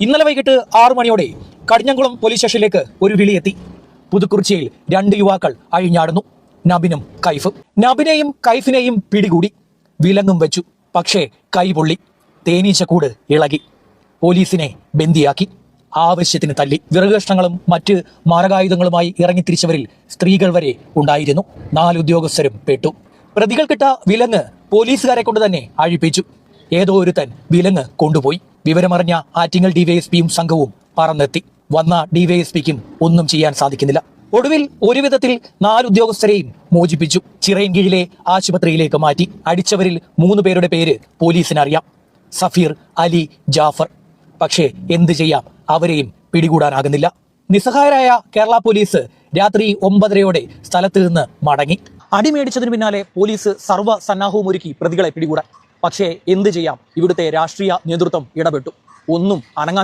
ഇന്നലെ വൈകിട്ട് 6 മണിയോടെ കടിഞ്ഞംകുളം പോലീസ് സ്റ്റേഷനിലേക്ക് ഒരു വിളിയെത്തി. പുതുക്കുറിച്ചിയിൽ 2 യുവാക്കൾ അഴിഞ്ഞാടുന്നു. നബിനും കൈഫും. നബിനെയും കൈഫിനെയും പിടികൂടി, വിലങ്ങും വെച്ചു. പക്ഷേ കൈ പൊള്ളി, തേനീച്ചക്കൂട് ഇളകി. പോലീസിനെ ബന്ദിയാക്കി, ആവശ്യത്തിന് തല്ലി. വിറകഷ്ണങ്ങളും മറ്റ് മാരകായുധങ്ങളുമായി ഇറങ്ങിത്തിരിച്ചവരിൽ സ്ത്രീകൾ വരെ ഉണ്ടായിരുന്നു. 4 ഉദ്യോഗസ്ഥരും പെട്ടു. പ്രതികൾക്കിട്ട വിലങ്ങ് പോലീസുകാരെ കൊണ്ട് തന്നെ അഴിപ്പിച്ചു. ഏതോ ഒരുത്തൻ വിലങ്ങ് കൊണ്ടുപോയി. വിവരമറിഞ്ഞ ആറ്റിങ്ങൽ ഡിവൈഎസ്പിയും സംഘവും പറന്നെത്തി. വന്ന ഡിവൈഎസ്പിക്കും ഒന്നും ചെയ്യാൻ സാധിക്കുന്നില്ല. ഒടുവിൽ ഒരുവിധത്തിൽ 4 ഉദ്യോഗസ്ഥരെയും മോചിപ്പിച്ചു. ചിറയൻകീഴിലെ ആശുപത്രിയിലേക്ക് മാറ്റി. അടിച്ചവരിൽ 3 പേരുടെ പേര് പോലീസിനറിയാം: സഫീർ, അലി, ജാഫർ. പക്ഷേ എന്ത് ചെയ്യാം, അവരെയും പിടികൂടാനാകുന്നില്ല. നിസ്സഹായരായ കേരള പോലീസ് രാത്രി 9:30 സ്ഥലത്ത് നിന്ന് മടങ്ങി. അടിമേടിച്ചതിന് പിന്നാലെ പോലീസ് സർവ്വ സന്നാഹവും ഒരുക്കി പ്രതികളെ പിടികൂടാൻ. പക്ഷേ എന്ത് ചെയ്യാം, ഇവിടുത്തെ രാഷ്ട്രീയ നേതൃത്വം ഇടപെട്ടു. ഒന്നും അനങ്ങാൻ